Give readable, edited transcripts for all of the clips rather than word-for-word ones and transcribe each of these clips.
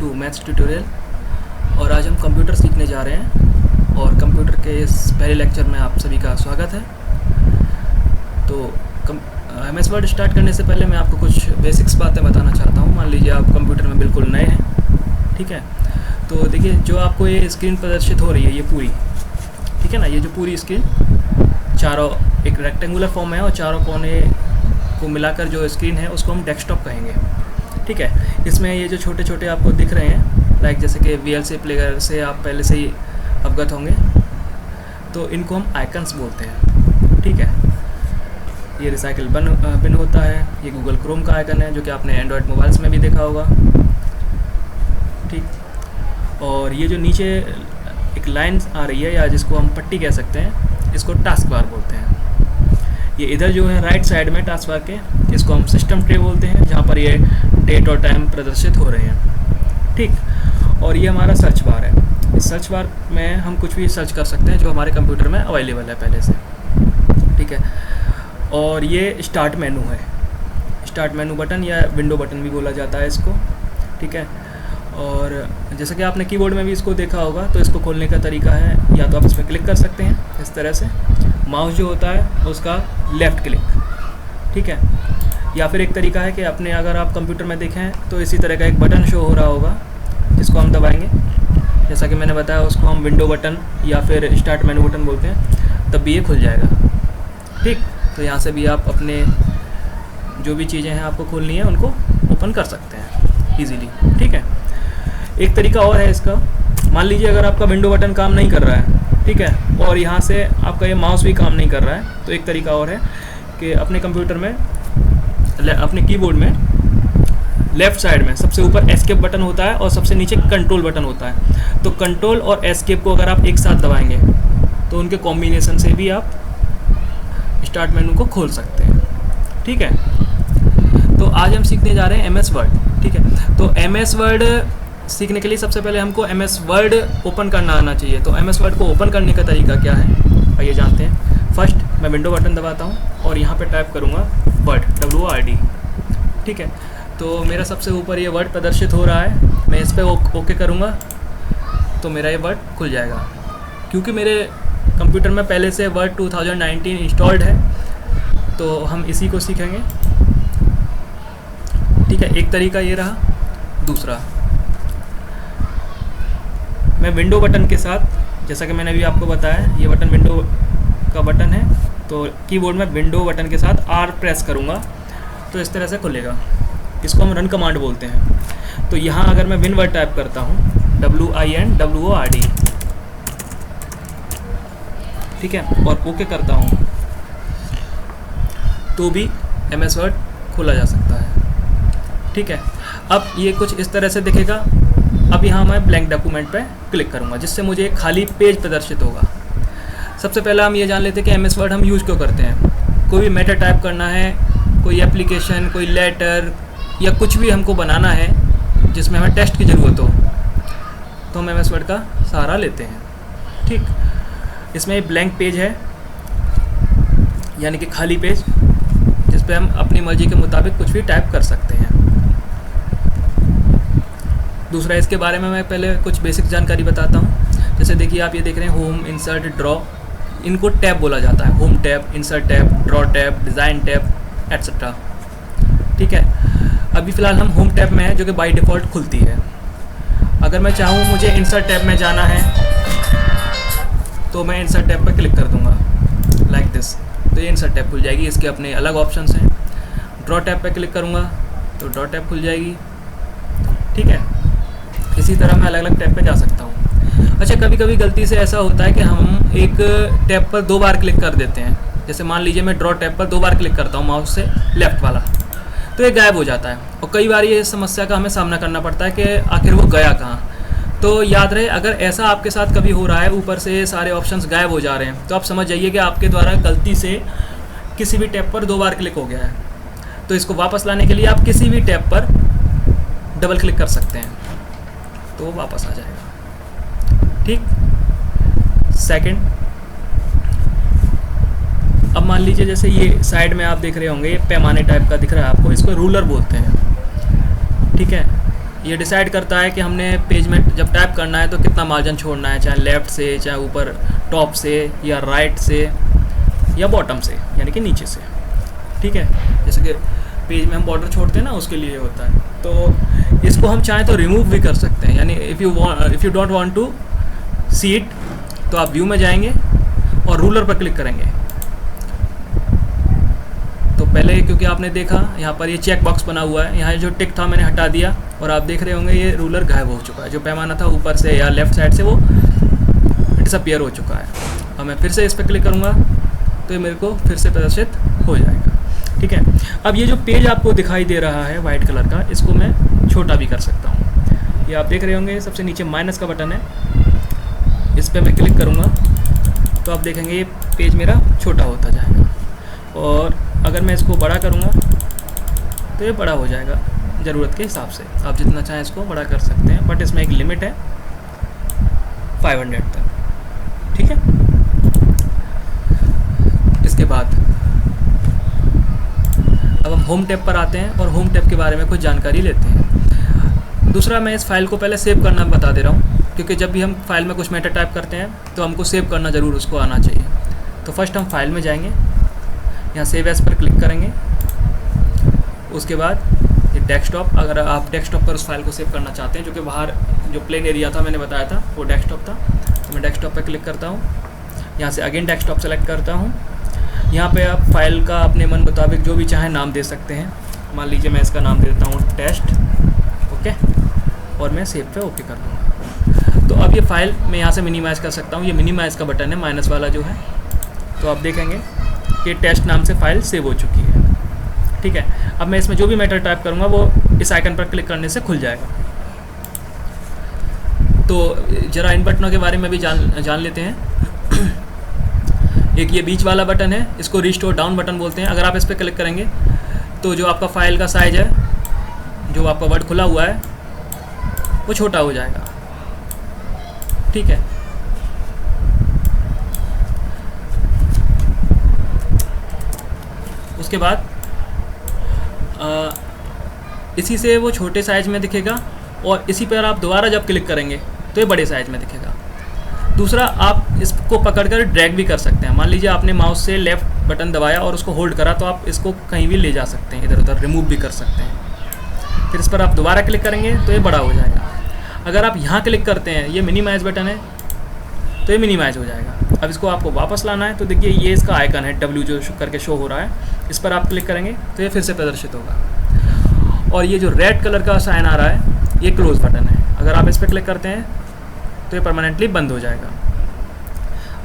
To maths tutorial. और आज हम कंप्यूटर सीखने जा रहे हैं और कंप्यूटर के इस पहले लेक्चर में आप सभी का स्वागत है। तो MS वर्ड स्टार्ट करने से पहले मैं आपको कुछ बेसिक्स बातें बताना चाहता हूँ। मान लीजिए आप कंप्यूटर में बिल्कुल नए हैं, ठीक है। तो देखिए, जो आपको ये स्क्रीन प्रदर्शित हो रही है ये पूरी, ठीक है ना, ये जो पूरी स्क्रीन चारों एक रेक्टेंगुलर फॉर्म है और चारों कोने को मिलाकर जो स्क्रीन है उसको हम डेस्कटॉप कहेंगे, ठीक है। इसमें ये जो छोटे छोटे आपको दिख रहे हैं, लाइक जैसे कि VLC प्लेयर से आप पहले से ही अवगत होंगे, तो इनको हम आइकन्स बोलते हैं, ठीक है। ये रिसाइकिल बिन होता है, ये गूगल क्रोम का आइकन है जो कि आपने एंड्रॉयड मोबाइल्स में भी देखा होगा, ठीक। और ये जो नीचे एक लाइन आ रही है या जिसको हम पट्टी कह सकते हैं, इसको टास्क बार बोलते हैं। ये इधर जो है राइट साइड में टास्क बार के, इसको हम सिस्टम ट्रे बोलते हैं, जहाँ पर ये डेट और टाइम प्रदर्शित हो रहे हैं, ठीक। और ये हमारा सर्च बार है। इस सर्च बार में हम कुछ भी सर्च कर सकते हैं जो हमारे कंप्यूटर में अवेलेबल है पहले से, ठीक है। और ये स्टार्ट मेनू है, स्टार्ट मेनू बटन या विंडो बटन भी बोला जाता है इसको, ठीक है। और जैसे कि आपने कीबोर्ड में भी इसको देखा होगा, तो इसको खोलने का तरीका है, या तो आप इस पर क्लिक कर सकते हैं इस तरह से, माउस जो होता है उसका लेफ़्ट क्लिक, ठीक है। या फिर एक तरीका है कि अपने अगर आप कंप्यूटर में देखें तो इसी तरह का एक बटन शो हो रहा होगा, जिसको हम दबाएंगे, जैसा कि मैंने बताया, उसको हम विंडो बटन या फिर स्टार्ट मेनू बटन बोलते हैं, तब भी ये खुल जाएगा, ठीक। तो यहाँ से भी आप अपने जो भी चीज़ें हैं आपको खोलनी है उनको ओपन कर सकते हैं ईजीली, ठीक है। एक तरीका और है इसका, मान लीजिए अगर आपका विंडो बटन काम नहीं कर रहा है, ठीक है, और यहाँ से आपका ये माउस भी काम नहीं कर रहा है, तो एक तरीका और है कि अपने कंप्यूटर में अपने कीबोर्ड में लेफ़्ट साइड में सबसे ऊपर एस्केप बटन होता है और सबसे नीचे कंट्रोल बटन होता है। तो कंट्रोल और एस्केप को अगर आप एक साथ दबाएंगे तो उनके कॉम्बिनेशन से भी आप स्टार्ट मेनू को खोल सकते हैं, ठीक है। तो आज हम सीखने जा रहे हैं MS वर्ड, ठीक है। तो MS वर्ड सीखने के लिए सबसे पहले हमको MS वर्ड ओपन करना आना चाहिए। तो MS वर्ड को ओपन करने का तरीका क्या है, आइए जानते हैं। फर्स्ट मैं विंडो बटन दबाता हूँ और यहाँ पे टाइप करूँगा वर्ड, WORD, ठीक है। तो मेरा सबसे ऊपर ये वर्ड प्रदर्शित हो रहा है, मैं इस पर ओके करूँगा तो मेरा ये वर्ड खुल जाएगा। क्योंकि मेरे कंप्यूटर में पहले से वर्ड 2019 इंस्टॉल्ड है, तो हम इसी को सीखेंगे, ठीक है। एक तरीका ये रहा। दूसरा, मैं विंडो बटन के साथ, जैसा कि मैंने अभी आपको बताया, ये बटन विंडो का बटन है, तो कीबोर्ड में विंडो बटन के साथ R प्रेस करूँगा तो इस तरह से खुलेगा। इसको हम रन कमांड बोलते हैं। तो यहाँ अगर मैं विन वर्ड टाइप करता हूँ, WINWORD, ठीक है, और ओके करता हूँ, तो भी MS वर्ड खोला जा सकता है, ठीक है। अब ये कुछ इस तरह से दिखेगा। अब यहाँ मैं ब्लैंक डॉक्यूमेंट पे क्लिक करूँगा, जिससे मुझे एक खाली पेज प्रदर्शित होगा। सबसे पहले हम ये जान लेते हैं कि MS वर्ड हम यूज़ क्यों करते हैं। कोई भी मैटर टाइप करना है, कोई एप्लीकेशन, कोई लेटर या कुछ भी हमको बनाना है जिसमें हमें टेक्स्ट की ज़रूरत हो, तो हम MS वर्ड का सहारा लेते हैं, ठीक। इसमें एक ब्लैंक पेज है, यानी कि खाली पेज, जिस पे हम अपनी मर्ज़ी के मुताबिक कुछ भी टाइप कर सकते हैं। दूसरा, इसके बारे में मैं पहले कुछ बेसिक जानकारी बताता हूँ। जैसे देखिए, आप ये देख रहे हैं होम, इंसर्ट, ड्रॉ, इनको टैब बोला जाता है। Home tab, insert tab, draw tab, design tab, etcetera, ठीक है। अभी फ़िलहाल हम होम टैब में है, जो कि बाय डिफ़ॉल्ट खुलती है। अगर मैं चाहूँ मुझे इंसर्ट टैब में जाना है, तो मैं इंसर्ट टैब पर क्लिक कर दूँगा लाइक दिस, तो ये इंसर्ट टैब खुल जाएगी। इसके अपने अलग ऑप्शंस हैं। ड्रॉ टैब पर क्लिक करूँगा तो ड्रॉ टैब खुल जाएगी, ठीक है। इसी तरह मैं अलग अलग टैब पे जा सकता हूँ। अच्छा, कभी कभी गलती से ऐसा होता है कि हम एक टैब पर 2 बार क्लिक कर देते हैं। जैसे मान लीजिए मैं ड्रॉ टैब पर 2 बार क्लिक करता हूँ माउस से, लेफ़्ट वाला, तो ये गायब हो जाता है। और कई बार ये समस्या का हमें सामना करना पड़ता है कि आखिर वो गया कहाँ। तो याद रहे, अगर ऐसा आपके साथ कभी हो रहा है, ऊपर से सारे ऑप्शंस गायब हो जा रहे हैं, तो आप समझ जाइए कि आपके द्वारा गलती से किसी भी टैब पर 2 बार क्लिक हो गया है। तो इसको वापस लाने के लिए आप किसी भी टैब पर डबल क्लिक कर सकते हैं, तो वो वापस आ जाएगा, ठीक। सेकंड, अब मान लीजिए जैसे ये साइड में आप देख रहे होंगे, ये पैमाने टाइप का दिख रहा है आपको, इसको रूलर बोलते हैं, ठीक है। ये डिसाइड करता है कि हमने पेज में जब टाइप करना है तो कितना मार्जिन छोड़ना है, चाहे लेफ़्ट से, चाहे ऊपर टॉप से, या राइट से, या बॉटम से, यानी कि नीचे से। ठीक है, जैसे कि पेज में हम बॉर्डर छोड़ते हैं ना, उसके लिए होता है। तो इसको हम चाहें तो रिमूव भी कर सकते हैं, यानी if you don't want to see it, तो आप व्यू में जाएंगे और रूलर पर क्लिक करेंगे। तो पहले क्योंकि आपने देखा यहाँ पर ये चेक बॉक्स बना हुआ है, यहाँ जो टिक था मैंने हटा दिया और आप देख रहे होंगे ये रूलर गायब हो चुका है। जो पैमाना था ऊपर से या लेफ़्ट साइड से वो डिसअपियर हो चुका है। अब मैं फिर से इस पर क्लिक करूँगा तो ये मेरे को फिर से प्रदर्शित हो जाएगा। ठीक है, अब ये जो पेज आपको दिखाई दे रहा है वाइट कलर का, इसको मैं छोटा भी कर सकता हूँ। ये आप देख रहे होंगे सबसे नीचे माइनस का बटन है, इस पर मैं क्लिक करूँगा तो आप देखेंगे ये पेज मेरा छोटा होता जाएगा। और अगर मैं इसको बड़ा करूँगा तो ये बड़ा हो जाएगा ज़रूरत के हिसाब से। आप जितना चाहें इसको बड़ा कर सकते हैं, बट इसमें एक लिमिट है 500 तक। ठीक है, इसके बाद अब हम होम टैब पर आते हैं और होम टैब के बारे में कुछ जानकारी लेते हैं। दूसरा, मैं इस फाइल को पहले सेव करना बता दे रहा हूँ, क्योंकि जब भी हम फाइल में कुछ मैटर टाइप करते हैं तो हमको सेव करना ज़रूर उसको आना चाहिए। तो फर्स्ट हम फाइल में जाएंगे, यहाँ सेव एज पर क्लिक करेंगे। उसके बाद ये डेस्कटॉप, अगर आप डेस्कटॉप पर उस फाइल को सेव करना चाहते हैं, जो कि बाहर जो प्लेन एरिया था मैंने बताया था वो डेस्कटॉप था, तो मैं डेस्कटॉप पर क्लिक करता हूँ। यहाँ से अगेन डेस्कटॉप सेलेक्ट करता हूँ। यहाँ पे आप फाइल का अपने मन मुताबिक जो भी चाहें नाम दे सकते हैं। मान लीजिए मैं इसका नाम दे देता हूँ टेस्ट, ओके, और मैं सेव पे ओके कर दूँगा। तो अब ये फाइल मैं यहाँ से मिनिमाइज़ कर सकता हूँ। ये मिनिमाइज़ का बटन है, माइनस वाला जो है। तो आप देखेंगे कि टेस्ट नाम से फ़ाइल सेव हो चुकी है। ठीक है, अब मैं इसमें जो भी मैटर टाइप करूँगा वो इस आइकन पर क्लिक करने से खुल जाएगा। तो ज़रा इन बटनों के बारे में भी जान लेते हैं। एक ये बीच वाला बटन है, इसको रिस्टोर डाउन बटन बोलते हैं। अगर आप इस पर क्लिक करेंगे तो जो आपका फाइल का साइज है, जो आपका वर्ड खुला हुआ है, वो छोटा हो जाएगा। ठीक है, उसके बाद इसी से वो छोटे साइज में दिखेगा और इसी पर आप दोबारा जब क्लिक करेंगे तो ये बड़े साइज में दिखेगा। दूसरा, आप इसको पकड़कर ड्रैग भी कर सकते हैं। मान लीजिए आपने माउस से लेफ़्ट बटन दबाया और उसको होल्ड करा, तो आप इसको कहीं भी ले जा सकते हैं, इधर उधर रिमूव भी कर सकते हैं। फिर इस पर आप दोबारा क्लिक करेंगे तो ये बड़ा हो जाएगा। अगर आप यहाँ क्लिक करते हैं, ये मिनिमाइज़ बटन है, तो ये मिनिमाइज़ हो जाएगा। अब इसको आपको वापस लाना है तो देखिए ये इसका आइकन है W जो करके शो हो रहा है, इस पर आप क्लिक करेंगे तो ये फिर से प्रदर्शित होगा। और ये जो रेड कलर का साइन आ रहा है, ये क्लोज़ बटन है। अगर आप इस पर क्लिक करते हैं तो ये परमानेंटली बंद हो जाएगा।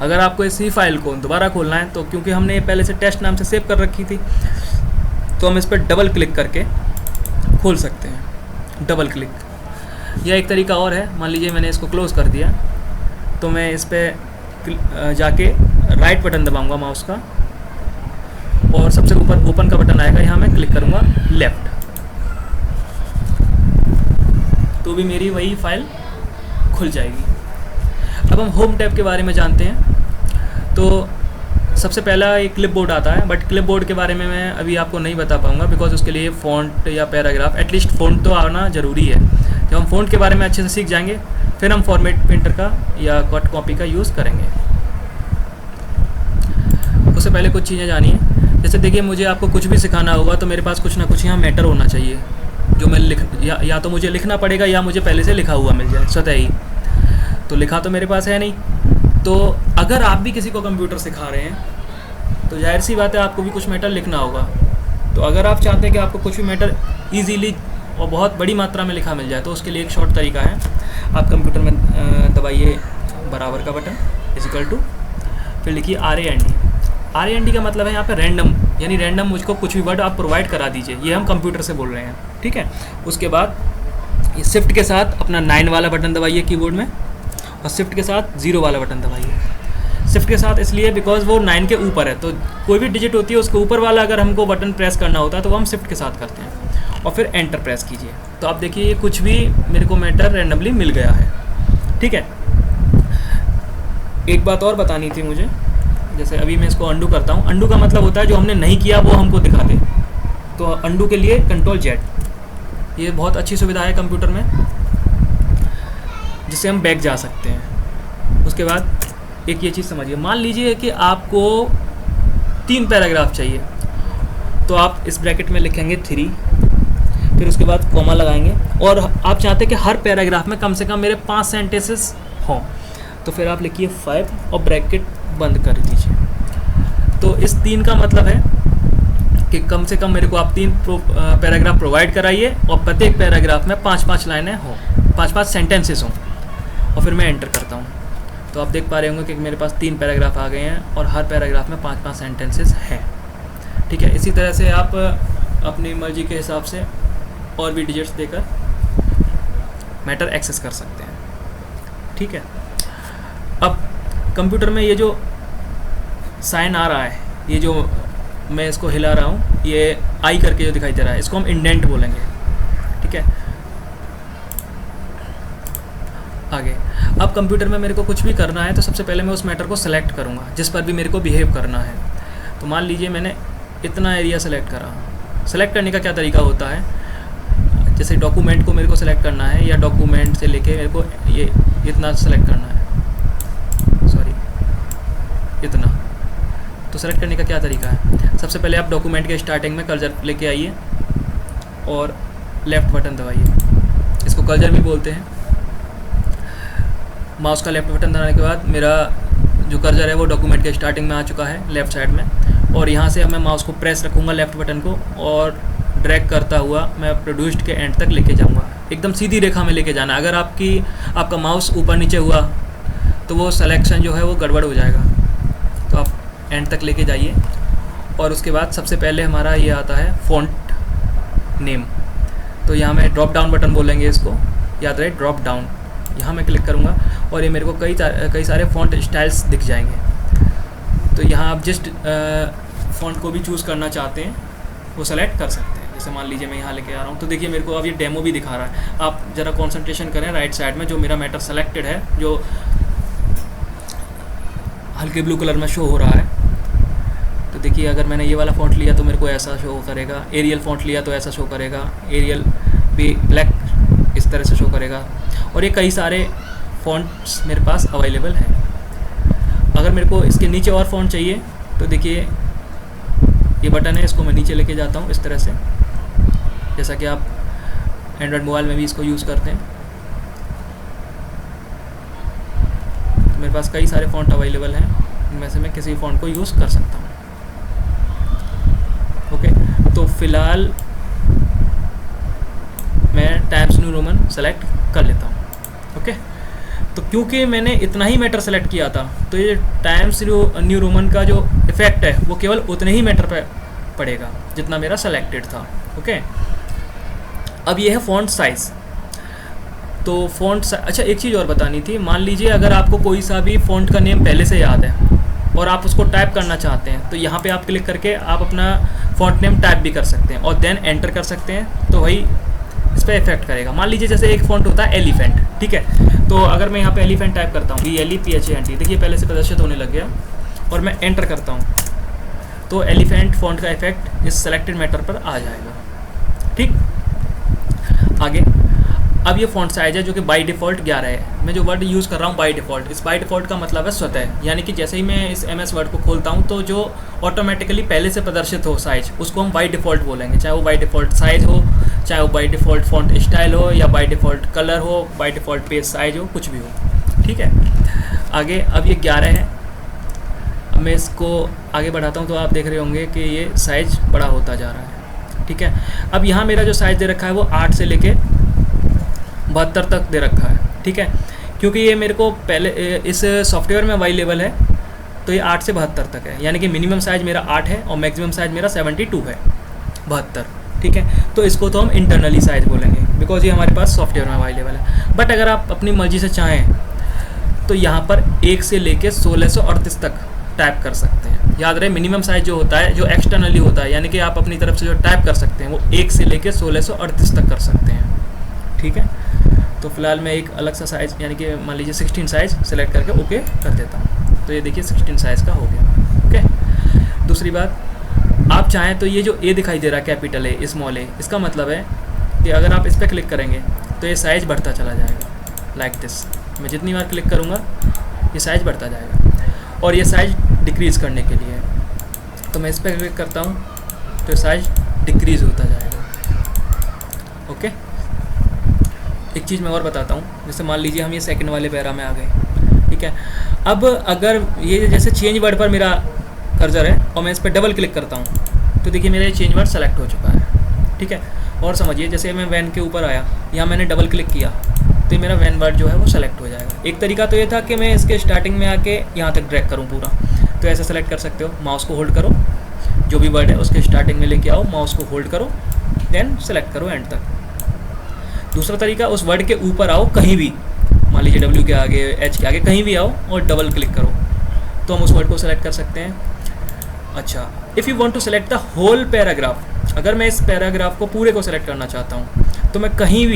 अगर आपको इसी फाइल को दोबारा खोलना है, तो क्योंकि हमने ये पहले से टेस्ट नाम से सेव कर रखी थी, तो हम इस पर डबल क्लिक करके खोल सकते हैं। डबल क्लिक, यह एक तरीका और है। मान लीजिए मैंने इसको क्लोज़ कर दिया, तो मैं इस पर जाके राइट बटन दबाऊंगा माउस का, और सबसे ऊपर ओपन का बटन आएगा, यहाँ मैं क्लिक करूँगा लेफ़्ट, तो भी मेरी वही फाइल खुल जाएगी। अब हम होम टैब के बारे में जानते हैं। तो सबसे पहला एक क्लिपबोर्ड आता है, बट क्लिपबोर्ड के बारे में मैं अभी आपको नहीं बता पाऊँगा, बिकॉज उसके लिए फ़ॉन्ट या पैराग्राफ, एटलीस्ट फ़ॉन्ट तो आना ज़रूरी है। जब हम फ़ॉन्ट के बारे में अच्छे से सीख जाएंगे, फिर हम फॉर्मेट प्रिंटर का या कट कॉपी का यूज़ करेंगे। उससे पहले कुछ चीज़ें जानिए। जैसे देखिए, मुझे आपको कुछ भी सिखाना होगा तो मेरे पास कुछ ना कुछ यहाँ मैटर होना चाहिए, जो मैं या तो मुझे लिखना पड़ेगा या मुझे पहले से लिखा हुआ मिल जाए स्वतः ही। तो लिखा तो मेरे पास है नहीं। तो अगर आप भी किसी को कंप्यूटर सिखा रहे हैं तो जाहिर सी बात है आपको भी कुछ मैटर लिखना होगा। तो अगर आप चाहते हैं कि आपको कुछ भी मैटर ईजीली और बहुत बड़ी मात्रा में लिखा मिल जाए, तो उसके लिए एक शॉर्ट तरीका है। आप कंप्यूटर में दबाइए बराबर का बटन इक्वल टू, फिर लिखिए RAND। RAND का मतलब है यहाँ पे रैंडम, यानी रैंडम मुझको कुछ भी वर्ड आप प्रोवाइड करा दीजिए। ये हम कंप्यूटर से बोल रहे हैं, ठीक है। उसके बाद ये शिफ्ट के साथ अपना 9 वाला बटन दबाइए कीबोर्ड में, और शिफ्ट के साथ 0 वाला बटन दबाइए। शिफ्ट के साथ इसलिए बिकॉज वो 9 के ऊपर है, तो कोई भी डिजिट होती है उसके ऊपर वाला अगर हमको बटन प्रेस करना होता है तो वो हम शिफ्ट के साथ करते हैं, और फिर एंटर प्रेस कीजिए। तो आप देखिए कुछ भी मेरे को मैटर रैंडमली मिल गया है, ठीक है। एक बात और बतानी थी मुझे, जैसे अभी मैं इसको अंडू करता हूँ। अंडू का मतलब होता है जो हमने नहीं किया वो हमको दिखा दे। तो अंडू के लिए Ctrl Z, ये बहुत अच्छी सुविधा है कंप्यूटर में, जिससे हम बैक जा सकते हैं। उसके बाद एक ये चीज़ समझिए, मान लीजिए कि आपको 3 पैराग्राफ चाहिए, तो आप इस ब्रैकेट में लिखेंगे 3, फिर उसके बाद कॉमा लगाएंगे, और आप चाहते हैं कि हर पैराग्राफ में कम से कम मेरे 5 सेंटेंसेस हों, तो फिर आप लिखिए 5 और ब्रैकेट बंद कर दीजिए। तो इस 3 का मतलब है कि कम से कम मेरे को आप 3 पैराग्राफ प्रोवाइड कराइए और प्रत्येक पैराग्राफ में 5-5 लाइनें हों, 5-5 सेंटेंसेस हों, और फिर मैं एंटर करता हूँ। तो आप देख पा रहे होंगे कि मेरे पास 3 पैराग्राफ आ गए हैं और हर पैराग्राफ में 5-5 सेंटेंसेस हैं। ठीक है, इसी तरह से आप अपनी मर्जी के हिसाब से और भी डिजिट्स देकर मैटर एक्सेस कर सकते हैं। ठीक है, अब कंप्यूटर में ये जो साइन आ रहा है, ये जो मैं इसको हिला रहा हूँ, ये आई करके जो दिखाई दे रहा है, इसको हम इंडेंट बोलेंगे। ठीक है, आगे अब कंप्यूटर में मेरे को कुछ भी करना है तो सबसे पहले मैं उस मैटर को सेलेक्ट करूँगा जिस पर भी मेरे को बिहेव करना है। तो मान लीजिए मैंने इतना एरिया सेलेक्ट करा। सेलेक्ट करने का क्या तरीका होता है, जैसे डॉक्यूमेंट को मेरे को सेलेक्ट करना है, या डॉक्यूमेंट से लेके मेरे को ये इतना सेलेक्ट करना है, सॉरी इतना। तो सेलेक्ट करने का क्या तरीका है, सबसे पहले आप डॉक्यूमेंट के स्टार्टिंग में कर्सर लेके आइए और लेफ़्ट बटन दबाइए, इसको कर्सर भी बोलते हैं। माउस का लेफ़्ट बटन दबाने के बाद मेरा जो कर्सर है वो डॉक्यूमेंट के स्टार्टिंग में आ चुका है लेफ़्ट साइड में, और यहाँ से मैं माउस को प्रेस रखूँगा लेफ़्ट बटन को और ड्रैग करता हुआ मैं प्रोड्यूस्ड के एंड तक लेके जाऊँगा। एकदम सीधी रेखा में लेके जाना, अगर आपका माउस ऊपर नीचे हुआ तो वो सिलेक्शन जो है वो गड़बड़ हो जाएगा। तो आप एंड तक लेके जाइए, और उसके बाद सबसे पहले हमारा ये आता है फ़ॉन्ट नेम। तो यहाँ मैं ड्रॉप डाउन बटन बोलेंगे इसको, याद रहे ड्रॉप डाउन। यहाँ मैं क्लिक करूँगा और ये मेरे को कई सारे फ़ॉन्ट स्टाइल्स दिख जाएंगे। तो यहाँ आप जिस फ़ॉन्ट को भी चूज़ करना चाहते हैं वो सेलेक्ट कर सकते हैं। जैसे मान लीजिए मैं यहाँ लेके आ रहा हूँ, तो देखिए मेरे को अब ये डेमो भी दिखा रहा है। आप ज़रा कंसंट्रेशन करें राइट साइड में, जो मेरा मैटर सेलेक्टेड है, जो हल्के ब्लू कलर में शो हो रहा है। तो देखिए अगर मैंने ये वाला फ़ॉन्ट लिया तो मेरे को ऐसा शो करेगा, एरियल फ़ॉन्ट लिया तो ऐसा शो करेगा, एरियल भी ब्लैक इस तरह से शो करेगा, और ये कई सारे फ़ॉन्ट्स मेरे पास अवेलेबल हैं। अगर मेरे को इसके नीचे और फ़ॉन्ट चाहिए तो देखिए ये बटन है, इसको मैं नीचे लेके जाता हूँ इस तरह से, जैसा कि आप एंड्रॉयड मोबाइल में भी इसको यूज़ करते हैं। तो मेरे पास कई सारे फ़ॉन्ट अवेलेबल हैं, इनमें से मैं किसी भी फ़ॉन्ट को यूज़ कर सकता हूँ। ओके, तो फ़िलहाल मैं टाइम्स न्यू रोमन सेलेक्ट कर लेता हूँ। ओके, तो क्योंकि मैंने इतना ही मैटर सेलेक्ट किया था तो ये टाइम्स न्यू रोमन का जो इफ़ेक्ट है वो केवल उतने ही मैटर पे पड़ेगा जितना मेरा सेलेक्टेड था। ओके, अब ये है फ़ॉन्ट साइज़। तो अच्छा एक चीज़ और बतानी थी, मान लीजिए अगर आपको कोई सा भी फ़ॉन्ट का नेम पहले से याद है और आप उसको टाइप करना चाहते हैं, तो यहाँ पे आप क्लिक करके आप अपना फ़ॉन्ट नेम टाइप भी कर सकते हैं और देन एंटर कर सकते हैं, तो वही इस पर इफेक्ट करेगा। मान लीजिए जैसे एक फ़ॉन्ट होता है एलिफेंट, ठीक है, तो अगर मैं यहाँ पे एलिफेंट टाइप करता हूँ, ELEPHANT, देखिए पहले से प्रदर्शित होने लग गया, और मैं एंटर करता हूँ तो एलिफेंट फ़ॉन्ट का इफेक्ट इस सेलेक्टेड मैटर पर आ जाएगा। ठीक, आगे अब ये फ़ॉन्ट साइज़ है जो कि बाय डिफ़ॉल्ट 11 है। मैं जो वर्ड यूज़ कर रहा हूँ बाय डिफ़ॉल्ट, इस बाय डिफ़ॉल्ट का मतलब है स्वतः, यानी कि जैसे ही मैं इस MS वर्ड को खोलता हूँ तो जो ऑटोमेटिकली पहले से प्रदर्शित हो साइज़, उसको हम बाय डिफ़ॉल्ट बोलेंगे, चाहे वो बाय डिफ़ॉल्ट साइज़ हो, चाहे वो बाय डिफ़ॉल्ट फ़ॉन्ट स्टाइल हो, या बाय डिफ़ॉल्ट कलर हो, बाय डिफ़ॉल्ट पेज साइज़ हो, कुछ भी हो। ठीक है, आगे अब ये 11 है। अब मैं इसको आगे बढ़ाता हूँ तो आप देख रहे होंगे कि ये साइज़ बड़ा होता जा रहा है। ठीक है, अब यहाँ मेरा जो साइज़ दे रखा है वो 8 से लेके 72 तक दे रखा है। ठीक है, क्योंकि ये मेरे को पहले इस सॉफ्टवेयर में अवेलेबल है, तो ये 8 से 72 तक है, यानी कि मिनिमम साइज़ मेरा 8 है और मैक्सिमम साइज़ मेरा 72 है, 72। ठीक है, तो इसको तो हम इंटरनली साइज़ बोलेंगे बिकॉज ये हमारे पास सॉफ्टवेयर में अवेलेबल है। बट अगर आप अपनी मर्ज़ी से चाहें तो यहाँ पर 1 से लेके 1638 तक टाइप कर सकते हैं। याद रहे मिनिमम साइज़ जो होता है, जो एक्सटर्नली होता है, यानी कि आप अपनी तरफ से जो टाइप कर सकते हैं वो 1 से लेके 1638 तक कर सकते हैं। ठीक है, तो फिलहाल मैं एक अलग सा साइज़, यानी कि मान लीजिए 16 साइज़ सेलेक्ट करके ओके कर देता हूँ। तो ये देखिए 16 साइज़ का हो गया। ओके, दूसरी बात, आप चाहें तो ये जो ए दिखाई दे रहा है कैपिटल ए, स्मॉल ए, इसका मतलब है कि अगर आप इस पर क्लिक करेंगे तो ये साइज़ बढ़ता चला जाएगा लाइक दिस। मैं जितनी बार क्लिक करूँगा ये साइज़ बढ़ता जाएगा। और ये साइज़ डिक्रीज़ करने के लिए है, तो मैं इस पर क्लिक करता हूँ तो ये साइज़ डिक्रीज़ होता जाएगा। ओके, एक चीज़ मैं और बताता हूँ। जैसे मान लीजिए हम ये सेकंड वाले पैरा में आ गए, ठीक है। अब अगर ये जैसे चेंज वर्ड पर मेरा कर्सर है और मैं इस पर डबल क्लिक करता हूँ तो देखिए मेरा ये चेंज वर्ड सेलेक्ट हो चुका है, ठीक है। और समझिए जैसे मैं वैन के ऊपर आया, यहाँ मैंने डबल क्लिक किया तो ये मेरा वैन वर्ड जो है वो सेलेक्ट हो जाएगा। एक तरीका तो ये था कि मैं इसके स्टार्टिंग में आके यहाँ तक ड्रैग करूँ पूरा, तो ऐसा सेलेक्ट कर सकते हो। माउस को होल्ड करो, जो भी वर्ड है उसके स्टार्टिंग में लेके आओ, माउस को होल्ड करो, देन सेलेक्ट करो एंड तक। दूसरा तरीका, उस वर्ड के ऊपर आओ कहीं भी, मान लीजिए डब्ल्यू के आगे, एच के आगे, कहीं भी आओ और डबल क्लिक करो तो हम उस वर्ड को सेलेक्ट कर सकते हैं। अच्छा, if you want to select the whole paragraph, अगर मैं इस पैराग्राफ को पूरे को सेलेक्ट करना चाहता हूँ तो मैं कहीं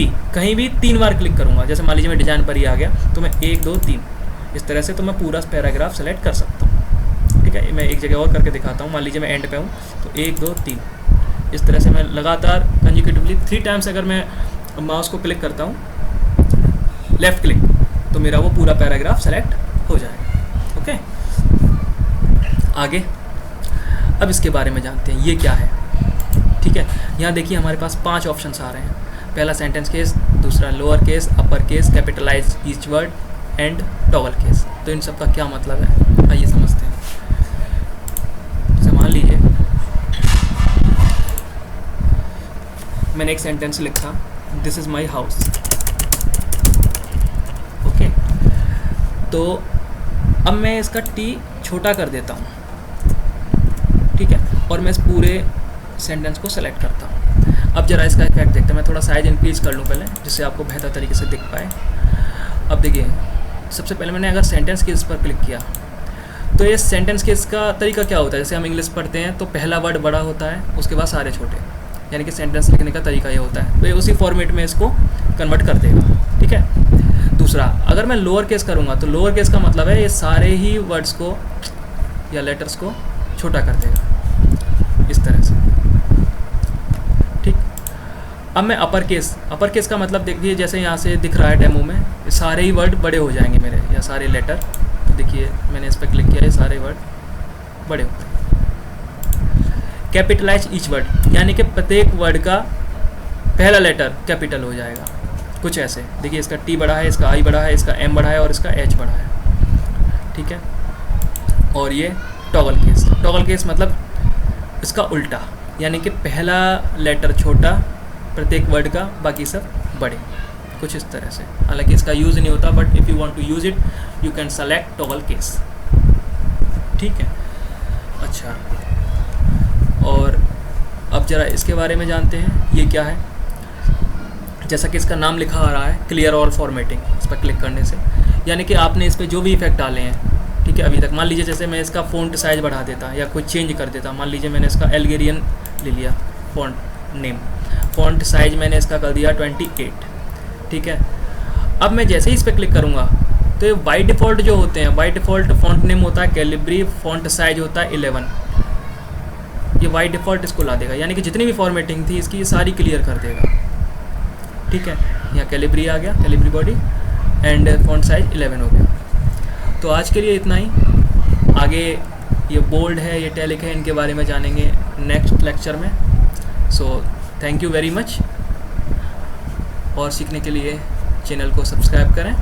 भी 3 बार क्लिक करूँगा। जैसे मान लीजिए मैं डिज़ाइन पर ही आ गया तो मैं 1 2 3 इस तरह से तो मैं पूरा पैराग्राफ सेलेक्ट कर सकता हूँ, ठीक है। मैं एक जगह और करके दिखाता हूँ। मान लीजिए मैं एंड पे हूँ तो 1 2 3 इस तरह से मैं लगातार कंजिक्यूटिवली 3 टाइम्स अगर मैं माउस को क्लिक करता हूँ लेफ़्ट क्लिक तो मेरा वो पूरा पैराग्राफ सेलेक्ट हो जाएगा। ओके, आगे अब इसके बारे में जानते हैं ये क्या है, ठीक है। यहाँ देखिए हमारे पास 5 ऑप्शंस आ रहे हैं। पहला सेंटेंस केस, दूसरा lower case, upper case, capitalize each word and toggle case. तो इन सब का क्या मतलब है आइए समझते हैं। जैसे मान लीजिए मैंने एक सेंटेंस लिखा, this is my house, okay. तो अब मैं इसका टी छोटा कर देता हूँ, ठीक है, और मैं इस पूरे सेंटेंस को सेलेक्ट करता हूँ। अब जरा इसका इफेक्ट देखते हैं। मैं थोड़ा साइज इंक्रीज़ कर लूँ पहले, जिससे आपको बेहतर तरीके से दिख पाए। अब देखिए, सबसे पहले मैंने अगर सेंटेंस केस पर क्लिक किया तो ये सेंटेंस केस का तरीका क्या होता है। जैसे हम इंग्लिश पढ़ते हैं तो पहला वर्ड बड़ा होता है, उसके बाद सारे छोटे, यानी कि सेंटेंस लिखने का तरीका ये होता है। तो ये उसी फॉर्मेट में इसको कन्वर्ट कर देगा, ठीक है। दूसरा, अगर मैं लोअर केस करूँगा तो लोअर केस का मतलब है ये सारे ही वर्ड्स को या लेटर्स को छोटा कर देगा इस तरह से, ठीक। अब मैं अपर केस का मतलब देखिए जैसे यहाँ से दिख रहा है डेमो में, ये सारे ही वर्ड बड़े हो जाएंगे मेरे, या सारे लेटर। देखिए मैंने इस पर क्लिक किया, ये सारे वर्ड बड़े होते हैं। कैपिटलाइज ईच वर्ड, यानी कि प्रत्येक वर्ड का पहला लेटर कैपिटल हो जाएगा, कुछ ऐसे। देखिए इसका टी बड़ा है, इसका आई बड़ा है, इसका एम बड़ा है और इसका एच बड़ा है, ठीक है। और ये टॉगल केस मतलब इसका उल्टा, यानी कि पहला लेटर छोटा प्रत्येक वर्ड का, बाकी सब बड़े, कुछ इस तरह से। हालांकि इसका यूज़ नहीं होता, but if you want to use it you can select toggle case, ठीक है। अच्छा, और अब जरा इसके बारे में जानते हैं ये क्या है। जैसा कि इसका नाम लिखा आ रहा है, क्लियर ऑल फॉर्मेटिंग, इस पर क्लिक करने से, यानी कि आपने इस पर जो भी इफेक्ट डाले हैं, ठीक है, अभी तक। मान लीजिए जैसे मैं इसका फ़ॉन्ट साइज़ बढ़ा देता या कुछ चेंज कर देता। मान लीजिए मैंने इसका एल्गेरियन ले लिया फ़ॉन्ट नेम, फ़ॉन्ट साइज़ मैंने इसका कर दिया 28, ठीक है। अब मैं जैसे ही इस पर क्लिक करूँगा तो ये बाई डिफ़ॉल्ट जो होते हैं, बाई डिफ़ॉल्ट फ़ॉन्ट नेम होता है कैलिब्री, फ़ॉन्ट साइज़ होता है 11, ये बाई डिफ़ॉल्ट इसको ला देगा, यानी कि जितनी भी फॉर्मेटिंग थी इसकी ये सारी क्लियर कर देगा, ठीक है। यहाँ कैलिब्री आ गया, Calibri body and font size 11 हो गया। तो आज के लिए इतना ही। आगे ये बोल्ड है, ये टैलिक है, इनके बारे में जानेंगे नेक्स्ट लेक्चर में। So thank you very much. और सीखने के लिए चैनल को सब्सक्राइब करें,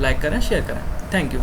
लाइक करें, शेयर करें। Thank you.